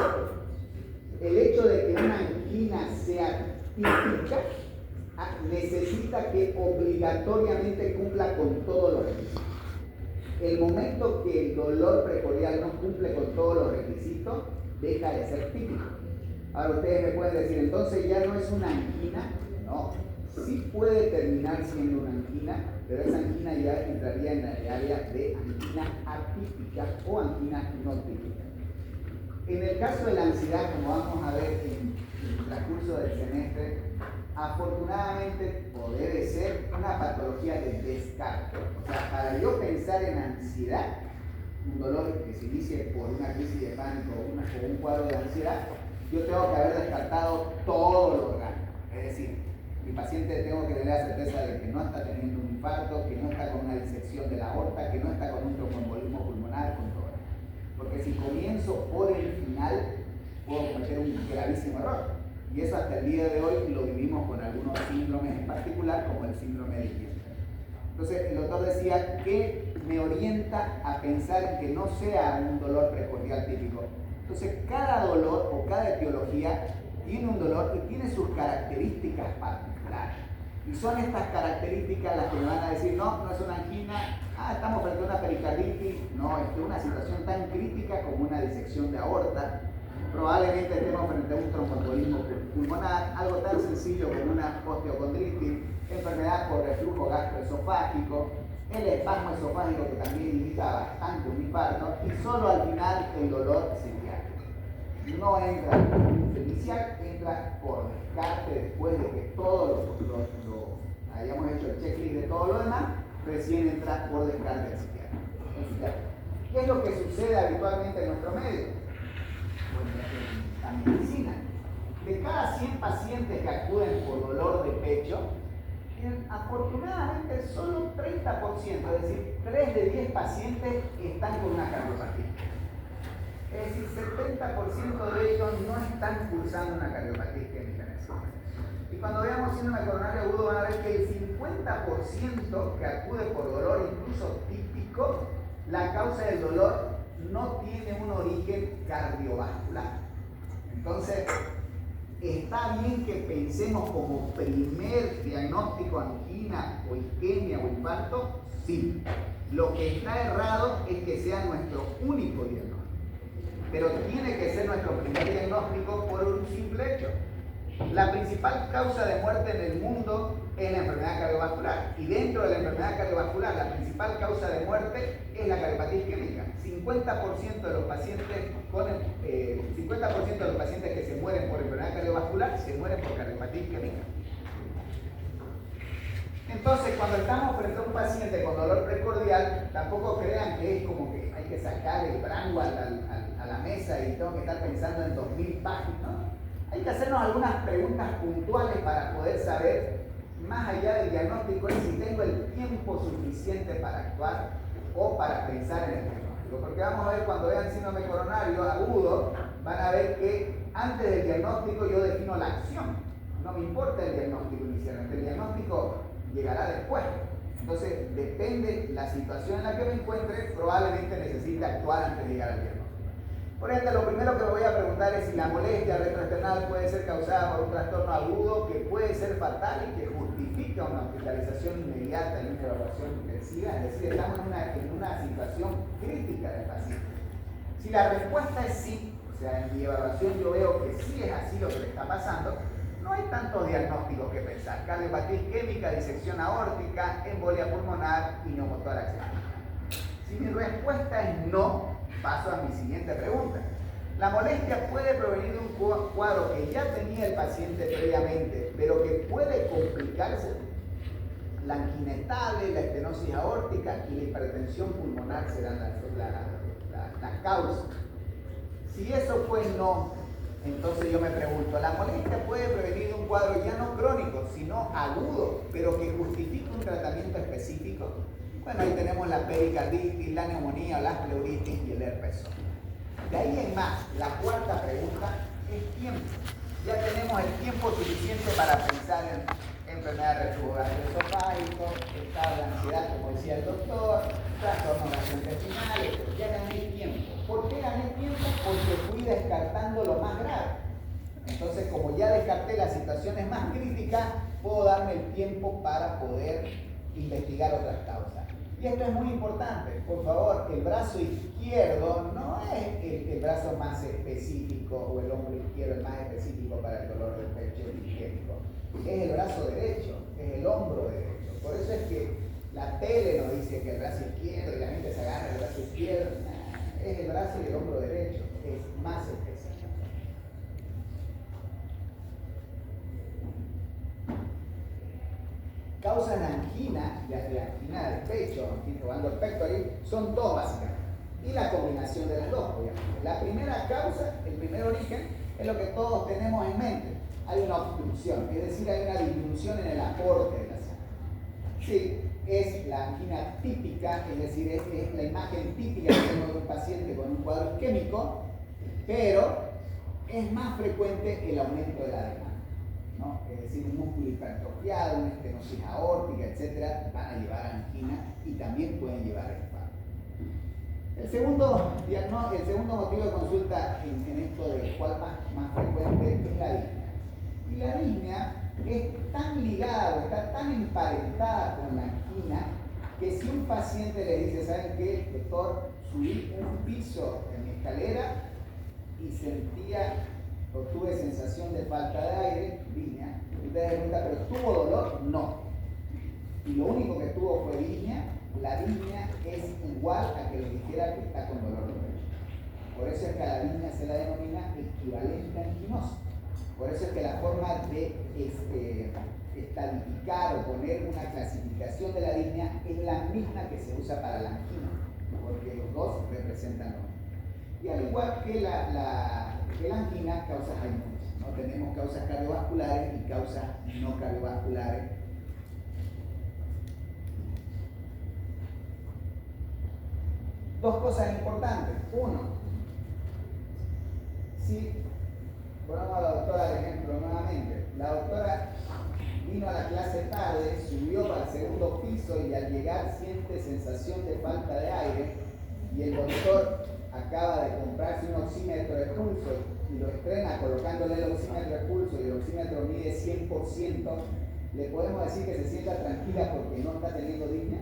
el hecho de que una angina sea típica necesita que obligatoriamente cumpla con todos los requisitos. El momento que el dolor precordial no cumple con todos los requisitos, deja de ser típico. Ahora ustedes me pueden decir, entonces ya no es una angina. No, sí puede terminar siendo una angina, pero esa angina ya entraría en el área de angina atípica o angina no típica. En el caso de la ansiedad, como vamos a ver en el transcurso del semestre, afortunadamente debe ser una patología de descarte. O sea, para yo pensar en ansiedad, un dolor que se inicie por una crisis de pánico o un cuadro de ansiedad, yo tengo que haber descartado todos los órganos. Es decir, mi paciente tengo que tener la certeza de que no está teniendo un infarto, que no está con una disección de la aorta, que no está con un tromboembolismo pulmonar, con todo. Porque si comienzo por el final, puedo cometer un gravísimo error. Y eso hasta el día de hoy lo vivimos con algunos síndromes en particular, como el síndrome de Kirchner. Entonces, el doctor decía que me orienta a pensar en que no sea un dolor precordial típico. Entonces, cada dolor o cada etiología tiene un dolor y tiene sus características particulares. Y son estas características las que me van a decir, no es una angina, estamos frente a una pericarditis, no, es una situación tan crítica como una disección de aorta. Probablemente estemos frente a un tromboembolismo pulmonar, algo tan sencillo como una osteocondritis, enfermedad por reflujo gastroesofágico, el espasmo esofágico que también indica bastante un infarto, y solo al final el dolor psiquiátrico. No entra inicial, entra por descarte después de que todos los hayamos hecho el checklist de todo lo demás, recién entra por descarte al psiquiatra. ¿Qué es lo que sucede habitualmente en nuestro medio? Bueno, en la medicina. De cada 100 pacientes que acuden por dolor de pecho, afortunadamente solo 30%, es decir, 3 de 10 pacientes están con una cardiopatía. Es decir, 70% de ellos no están cursando una cardiopatía isquémica en ese momento. Y cuando veamos síndrome coronario agudo van a ver que el 50% que acude por dolor, incluso típico, la causa del dolor no tiene un origen cardiovascular. Entonces, ¿está bien que pensemos como primer diagnóstico angina o isquemia o infarto? Sí. Lo que está errado es que sea nuestro único diagnóstico. Pero tiene que ser nuestro primer diagnóstico por un simple hecho. La principal causa de muerte en el mundo es la enfermedad cardiovascular. Y dentro de la enfermedad cardiovascular, la principal causa de muerte es la cardiopatía isquémica. 50% de los pacientes que se mueren por enfermedad cardiovascular se mueren por cardiopatía isquémica. Entonces, cuando estamos frente a un paciente con dolor precordial, tampoco crean que es como que hay que sacar el Branwell a la mesa y tengo que estar pensando en 2000 páginas, ¿no? Hay que hacernos algunas preguntas puntuales para poder saber, más allá del diagnóstico, es si tengo el tiempo suficiente para actuar o para pensar en el diagnóstico. Porque vamos a ver, cuando vean síndrome coronario agudo, van a ver que antes del diagnóstico yo defino la acción. No me importa el diagnóstico inicialmente, el diagnóstico llegará después. Entonces, depende la situación en la que me encuentre, probablemente necesite actuar antes de llegar al diagnóstico. Por ende, lo primero que me voy a preguntar es si la molestia retroesternal puede ser causada por un trastorno agudo que puede ser fatal y que justifica una hospitalización inmediata y una evaluación intensiva, es decir, estamos en una situación crítica del paciente. Si la respuesta es sí, o sea, en mi evaluación yo veo que sí es así lo que le está pasando, no hay tantos diagnósticos que pensar. Cardiopatía isquémica, disección aórtica, embolia pulmonar y neumotórax. Si mi respuesta es no, paso a mi siguiente pregunta. La molestia puede provenir de un cuadro que ya tenía el paciente previamente, pero que puede complicarse. La angina estable, la estenosis aórtica y la hipertensión pulmonar serán las causas. Si eso fue no, entonces yo me pregunto, ¿la molestia puede prevenir de un cuadro ya no crónico, sino agudo, pero que justifique un tratamiento específico? Bueno, ahí tenemos la pericarditis, la neumonía, la pleuritis y el herpes. De ahí en más, la cuarta pregunta es tiempo. Ya tenemos el tiempo suficiente para pensar en enfermedad de reflujo gastroesofágico, estado de ansiedad, como decía el doctor, trastornos gastrointestinales. Ya gané tiempo. ¿Por qué gané tiempo? Porque fui descartando lo más grave. Entonces, como ya descarté las situaciones más críticas, puedo darme el tiempo para poder investigar otras causas. Y esto es muy importante, por favor, el brazo izquierdo no es el brazo más específico o el hombro izquierdo el más específico para el dolor del pecho isquémico. Es el brazo derecho, es el hombro derecho. Por eso es que la tele nos dice que el brazo izquierdo y la gente se agarra el brazo izquierdo. Es el brazo y el hombro derecho, es más específico. Causas de angina, de angina del pecho, angina pectoral, son dos básicamente. Y la combinación de las dos, obviamente. La primera causa, el primer origen, es lo que todos tenemos en mente. Hay una obstrucción, es decir, hay una disminución en el aporte de la sangre. Sí, es la angina típica, es decir, es la imagen típica que tenemos de un paciente con un cuadro isquémico, pero es más frecuente el aumento de la demanda, ¿no? Es decir, un músculo hipertrofiado, una estenosis aórtica, etc., van a llevar a angina y también pueden llevar a infarto. El segundo motivo de consulta en esto de cuál más frecuente es la disnea. Y la disnea es tan ligada o está tan emparentada con la angina que si un paciente le dice, ¿saben qué, doctor? Subí un piso en mi escalera y sentía o tuve sensación de falta de aire, disnea. Ustedes preguntan, ¿pero tuvo dolor? No. Y lo único que tuvo fue disnea. La disnea es igual a que le dijera que está con dolor de pecho. Por eso es que a la disnea se la denomina equivalente anginosa. Por eso es que la forma de estadificar o poner una clasificación de la disnea es la misma que se usa para la angina, porque los dos representan lo mismo. Y al igual que la angina, causas hay muchas, ¿no? Tenemos causas cardiovasculares y causas no cardiovasculares. Dos cosas importantes. Uno, si ponemos a la doctora de ejemplo nuevamente, la doctora vino a la clase tarde, subió para el segundo piso y al llegar siente sensación de falta de aire y el doctor acaba de comprarse un oxímetro de pulso y lo estrena colocándole el oxímetro de pulso y el oxímetro mide 100%, le podemos decir que se sienta tranquila porque no está teniendo disnea.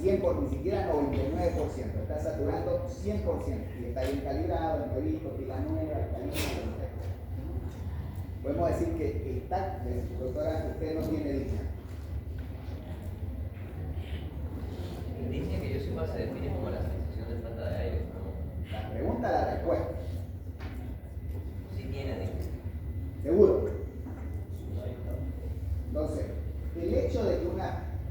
Ni siquiera 99%, está saturando 100% y está bien calibrado, entrevisto, pila nueva, podemos decir que está, doctora, usted no tiene disnea. La disnea que yo sepa se define como la sensación de falta de aire, ¿no? La pregunta, la respuesta. Sí tiene disnea. ¿Seguro? Entonces, el hecho de que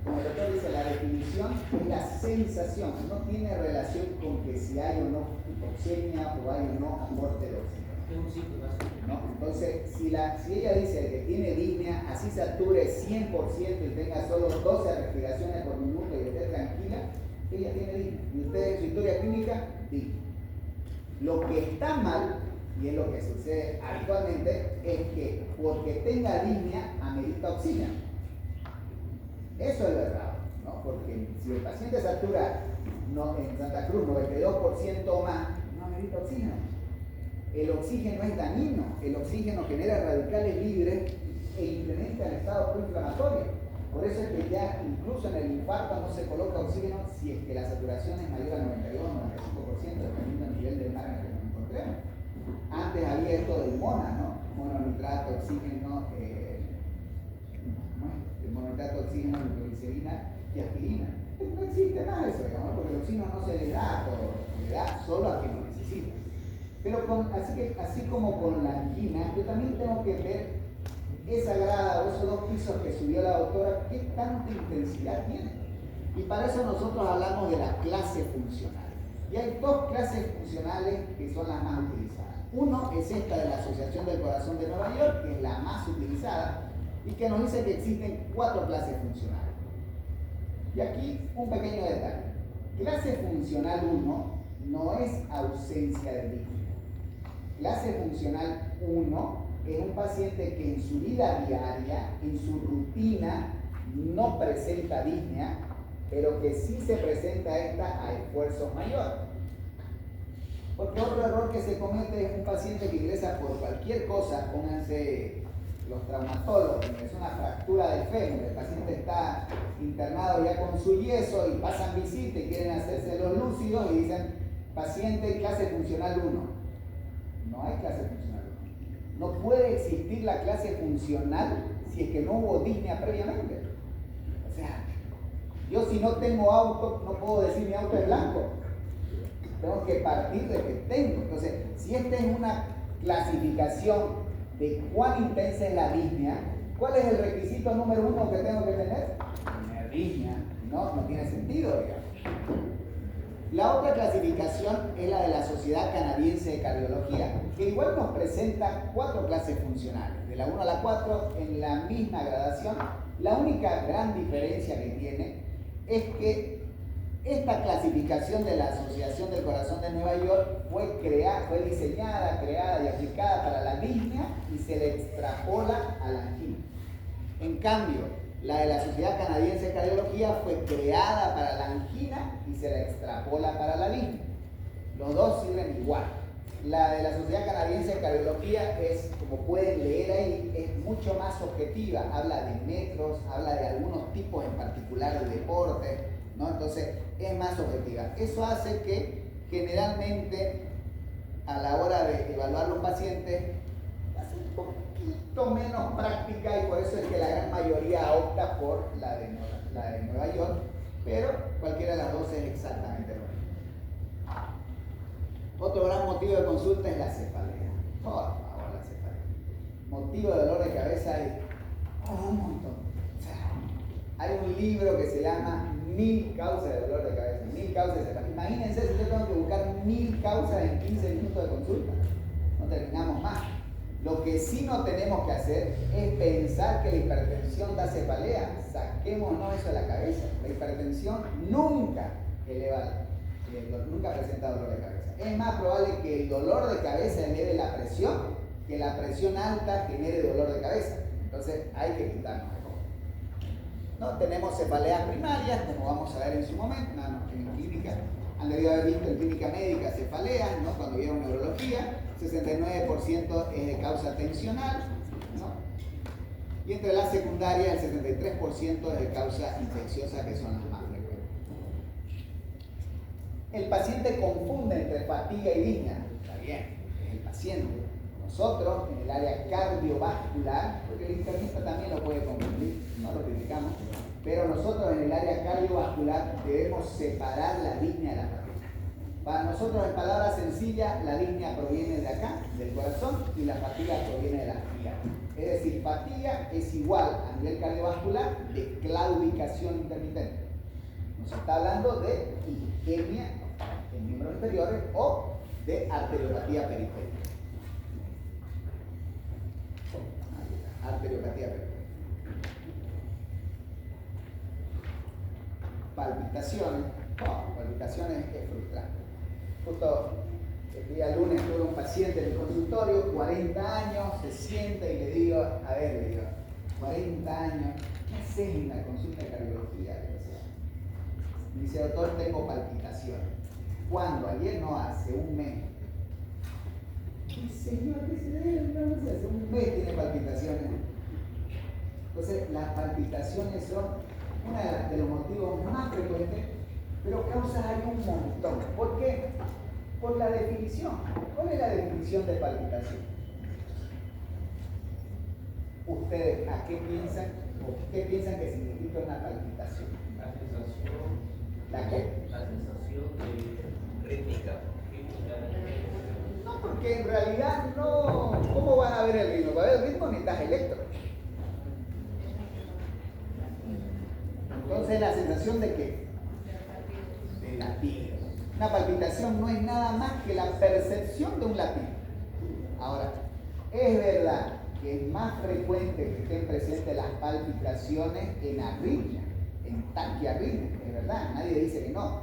como el doctor dice, la definición es la sensación, no tiene relación con que si hay o no hipoxemia o hay o no aporte de oxígeno. Es un síntoma. ¿No? Entonces, si ella dice que tiene disnea, así sature 100% y tenga solo 12 respiraciones por minuto y esté tranquila, ella tiene disnea. Y usted en su historia clínica, disnea. Lo que está mal, y es lo que sucede habitualmente, es que porque tenga disnea, amerita oxígeno. Eso es lo errado, ¿no? Porque si el paciente satura en Santa Cruz 92% o más, no amerita oxígeno. El oxígeno es dañino, el oxígeno genera radicales libres e incrementa el estado proinflamatorio. Por eso es que ya incluso en el infarto no se coloca oxígeno si es que la saturación es mayor al 92-95%, dependiendo del nivel de mar en el que nos encontremos. Antes había esto del MONA, ¿no? Mononitrato, oxígeno, monohidrato de oxígeno, nitroglicerina y aspirina. No existe nada de eso, digamos, porque el oxígeno no se le da a todo, se le da solo a quien lo necesita. Pero así como con la angina, yo también tengo que ver esa grada o esos dos pisos que subió la doctora, qué tanta intensidad tiene. Y para eso nosotros hablamos de las clases funcionales. Y hay dos clases funcionales que son las más utilizadas. Uno es esta de la Asociación del Corazón de Nueva York, que es la más utilizada, y que nos dice que existen 4 clases funcionales. Y aquí un pequeño detalle. Clase funcional 1 no es ausencia de disnea. Clase funcional 1 es un paciente que en su vida diaria, en su rutina, no presenta disnea, pero que sí se presenta esta a esfuerzos mayores. Porque otro error que se comete es un paciente que ingresa por cualquier cosa, pónganse los traumatólogos, es una fractura del fémur, el paciente está internado ya con su yeso y pasan visita y quieren hacerse los lúcidos y dicen paciente clase funcional 1. No hay clase funcional 1. No puede existir la clase funcional si es que no hubo disnea previamente. O sea, yo si no tengo auto, no puedo decir mi auto es blanco. Tengo que partir de que tengo. Entonces, si esta es una clasificación de cuán intensa es la disnea, ¿cuál es el requisito número 1 que tengo que tener? Tener disnea. No tiene sentido, digamos. La otra clasificación es la de la Sociedad Canadiense de Cardiología, que igual nos presenta 4 clases funcionales, de la 1 a la 4 en la misma gradación. La única gran diferencia que tiene es que esta clasificación de la Asociación del Corazón de Nueva York fue diseñada, creada y aplicada para la disnea y se le extrapola a la angina. En cambio, la de la Sociedad Canadiense de Cardiología fue creada para la angina y se la extrapola para la disnea. Los dos sirven igual. La de la Sociedad Canadiense de Cardiología es, como pueden leer ahí, es mucho más objetiva. Habla de metros, habla de algunos tipos en particular de deporte, ¿no? Entonces es más objetiva. Eso hace que generalmente a la hora de evaluar los pacientes hace un poquito menos práctica y por eso es que la gran mayoría opta por la de Nueva York, pero cualquiera de las dos es exactamente lo mismo. Otro gran motivo de consulta es la cefalea. Por favor, la cefalea. Motivo de dolor de cabeza hay un montón. O sea, hay un libro que se llama 1000 causas de dolor de cabeza. 1000 causas de cefalea. Imagínense si yo tengo que buscar 1000 causas en 15 minutos de consulta. No terminamos más. Lo que sí no tenemos que hacer es pensar que la hipertensión da cefalea. Saquémonos eso de la cabeza. La hipertensión nunca eleva, nunca presenta dolor de cabeza. Es más probable que el dolor de cabeza eleve la presión, que la presión alta genere dolor de cabeza. Entonces hay que quitarnos de todo. No tenemos cefaleas primarias, como vamos a ver en su momento, en clínica. Han debido haber visto en clínica médica cefaleas, ¿no? Cuando vieron neurología. 69% es de causa tensional, ¿no? Y entre las secundarias el 73% es de causa infecciosa, que son las más frecuentes. El paciente confunde entre fatiga y disnea. Está bien, es el paciente. Nosotros, en el área cardiovascular, porque el internista también lo puede confundir, no lo criticamos, pero nosotros en el área cardiovascular debemos separar la disnea de la fatiga. Para nosotros, en palabras sencillas, la disnea proviene de acá, del corazón, y la fatiga proviene de la arteria. Es decir, fatiga es igual a nivel cardiovascular de claudicación intermitente. Nos está hablando de isquemia en miembros inferiores o de arteriopatía periférica. Arteriopatía periférica. Palpitaciones. Palpitaciones es frustrante. Justo el día lunes tuve un paciente en el consultorio, 40 años, se sienta y le digo, 40 años, ¿qué haces en la consulta de cardiología? Me dice, doctor, tengo palpitaciones. ¿Cuándo? Ayer no, hace un mes. ¿Qué señor? ¿Qué se debe? No sé, hace un mes tiene palpitaciones. Entonces, las palpitaciones son uno de los motivos más frecuentes, pero causas hay un montón. ¿Por qué? Por la definición. ¿Cuál es la definición de palpitación? ¿Ustedes a qué piensan? ¿O qué piensan que significa una palpitación? La sensación. ¿La qué? La sensación de rítmica. No, porque en realidad no. ¿Cómo van a ver el ritmo? Para ver el ritmo necesitas electro. Entonces, ¿la sensación de qué? De latido. Una palpitación no es nada más que la percepción de un latido. Ahora, es verdad que es más frecuente que estén presentes las palpitaciones en arritmia, en taquiarritmia, es verdad, nadie dice que no,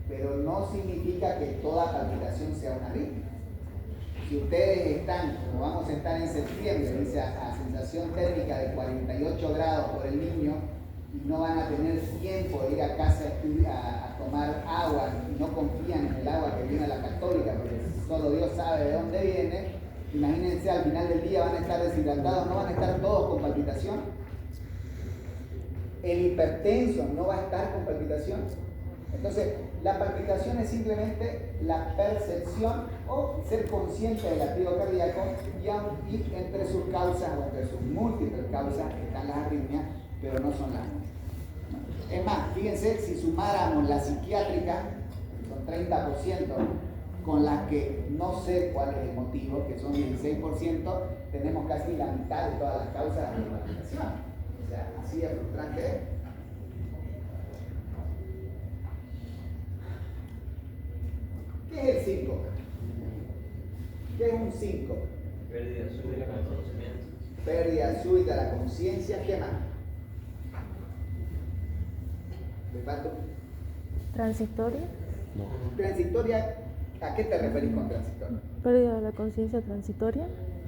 pero no significa que toda palpitación sea una arritmia. Si ustedes están, como vamos a estar en septiembre, dice a sensación térmica de 48 grados por el niño, y no van a tener tiempo de ir a casa a tomar agua y no confían en el agua que viene a la católica porque solo Dios sabe de dónde viene, imagínense al final del día van a estar deshidratados, no van a estar todos con palpitación. El hipertenso no va a estar con palpitación. Entonces, la palpitación es simplemente la percepción o ser consciente del latido cardíaco y entre sus causas o entre sus múltiples causas están las arritmias, pero no son las únicas. Es más, fíjense, si sumáramos la psiquiátrica, que son 30%, con las que no sé cuál es el motivo, que son 16%, tenemos casi la mitad de todas las causas de palpitación. O sea, así de frustrante es. ¿Qué es el síncope? ¿Qué es un síncope? Pérdida súbita del conocimiento. Pérdida súbita de la conciencia. ¿Qué más? ¿Le falta? ¿Transitoria? No. Transitoria, ¿a qué te referís con transitoria? ¿Pérdida de la conciencia transitoria?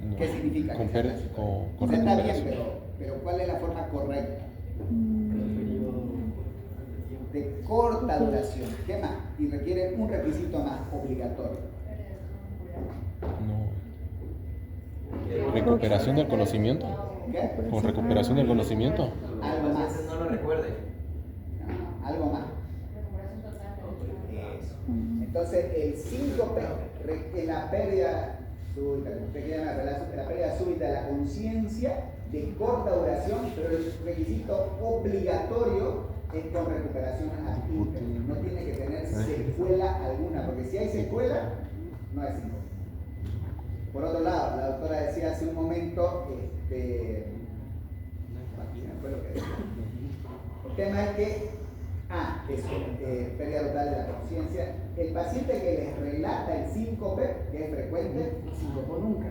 No. ¿Qué significa? Con que sea per- transitoria? con O sea, está bien, recuperación. pero ¿cuál es la forma correcta? Mm, De corta duración. ¿Qué más? Y requiere un requisito más obligatorio. No. ¿Recuperación del conocimiento? ¿Qué? ¿Con recuperación del conocimiento? Algo más. Paciente no lo recuerde. No, algo más. Eso. Entonces, el síncope es la pérdida súbita, como usted quiera llamar, la pérdida súbita de la conciencia de corta duración, pero el requisito obligatorio es con recuperación activa. No tiene que tener secuela alguna, porque si hay secuela, no es síncope. Por otro lado, la doctora decía hace un momento, aquí me fue lo que decía. El tema es que, pérdida total de la conciencia. El paciente que les relata el síncope, que es frecuente, no síncopó nunca.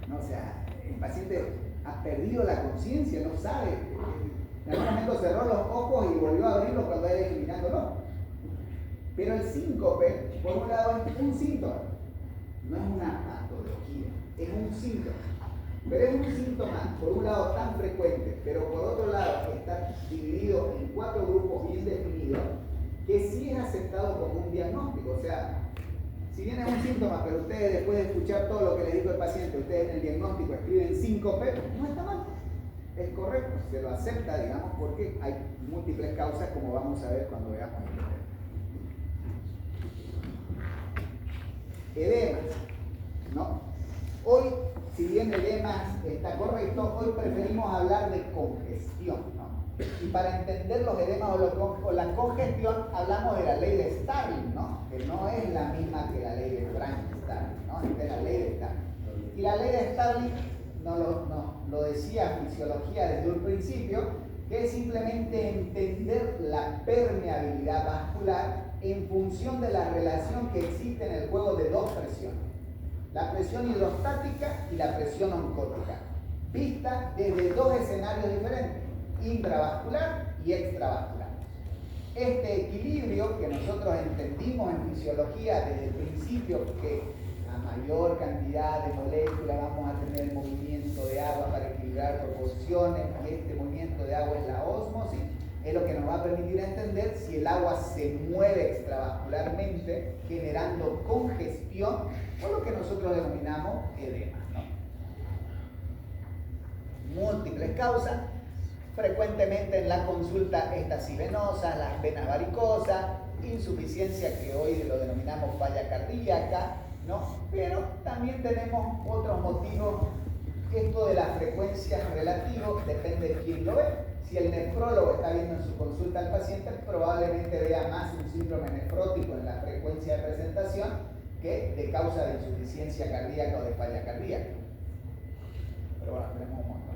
¿No? O sea, el paciente ha perdido la conciencia, no sabe. En algún momento cerró los ojos y volvió a abrirlos cuando era eliminándolo. Pero el síncope, por un lado, es un síntoma, no es una patología, es un síntoma. Pero es un síntoma, por un lado, tan frecuente, pero por otro lado, está dividido en 4 grupos bien definidos, que sí es aceptado como un diagnóstico. O sea, si bien es un síntoma, pero ustedes después de escuchar todo lo que les dijo el paciente, ustedes en el diagnóstico escriben síncope, no está mal. Es correcto, se lo acepta, digamos, porque hay múltiples causas, como vamos a ver cuando veamos el tema. Edemas, ¿no? Hoy, si bien edemas está correcto, hoy preferimos hablar de congestión, ¿no? Y para entender los edemas o la congestión, hablamos de la ley de Starling, ¿no? Que no es la misma que la ley de Frank-Starling, ¿no? Esta es la ley de Starling. Y la ley de Starling nos lo decía fisiología desde un principio, que es simplemente entender la permeabilidad vascular en función de la relación que existe en el juego de 2 presiones. La presión hidrostática y la presión oncótica, vista desde 2 escenarios diferentes, intravascular y extravascular. Este equilibrio que nosotros entendimos en fisiología desde el principio, que a mayor cantidad de moléculas vamos a tener movimiento de agua para equilibrar proporciones, y este movimiento de agua es la ósmosis, es lo que nos va a permitir entender si el agua se mueve extravascularmente, generando congestión, o lo que nosotros denominamos edema, ¿no? Múltiples causas, frecuentemente en la consulta éstasis venosa, las venas varicosas, insuficiencia que hoy lo denominamos falla cardíaca, ¿no? Pero también tenemos otros motivos. Esto de la frecuencia relativo depende de quién lo ve. Si el nefrólogo está viendo en su consulta al paciente, probablemente vea más un síndrome nefrótico en la frecuencia de presentación que de causa de insuficiencia cardíaca o de falla cardíaca. Pero bueno, tenemos un montón.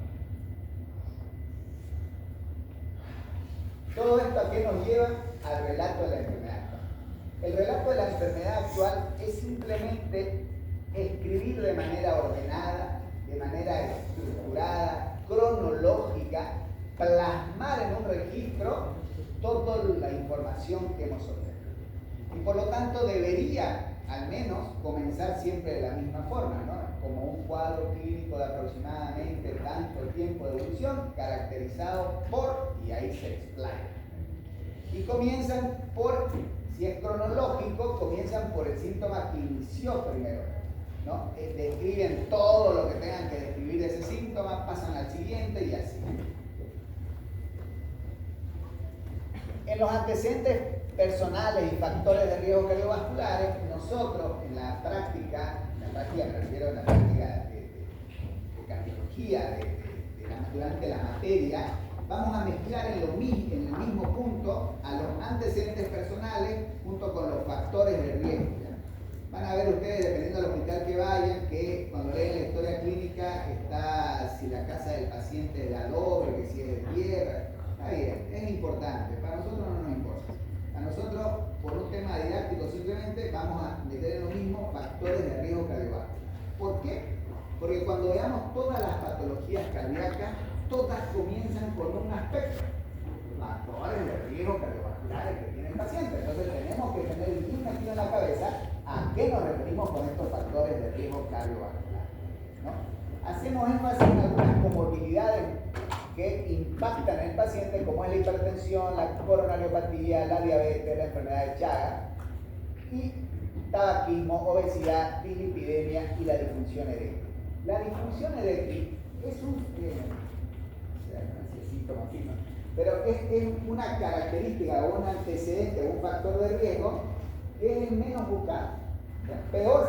Todo esto a qué nos lleva al relato de la enfermedad actual. El relato de la enfermedad actual es simplemente escribir de manera ordenada, de manera estructurada, cronológica, plasmar en un registro toda la información que hemos obtenido. Y por lo tanto debería al menos comenzar siempre de la misma forma, ¿no? Como un cuadro clínico de aproximadamente tanto tiempo de evolución, caracterizado por, y ahí se explaya. Y comienzan por, si es cronológico, comienzan por el síntoma que inició primero, ¿no? Describen todo lo que tengan que describir de ese síntoma, pasan al siguiente y así. En los antecedentes personales y factores de riesgo cardiovasculares, nosotros en la práctica me refiero a la práctica de cardiología, durante la materia, vamos a mezclar en el mismo punto a los antecedentes personales junto con los factores de riesgo. Van a ver ustedes, dependiendo del hospital que vayan, que cuando leen la historia clínica está si la casa del paciente es de adobe, que si es de tierra. Está bien, es importante, para nosotros no nos importa. A nosotros, por un tema didáctico simplemente, vamos a meter en lo mismo factores de riesgo cardiovascular. ¿Por qué? Porque cuando veamos todas las patologías cardíacas, todas comienzan con un aspecto, factores de riesgo cardiovasculares que tiene el paciente. Entonces tenemos que tener bien metido en la cabeza a qué nos referimos con estos factores de riesgo cardiovascular, ¿no? Hacemos énfasis en algunas comorbilidades que impactan en el paciente, como es la hipertensión, la coronariopatía, la diabetes, la enfermedad de Chagas, y tabaquismo, obesidad, dislipidemia y la disfunción eréctil. La disfunción eréctil es pero es una característica o un antecedente o un factor de riesgo que es el menos buscado. Peor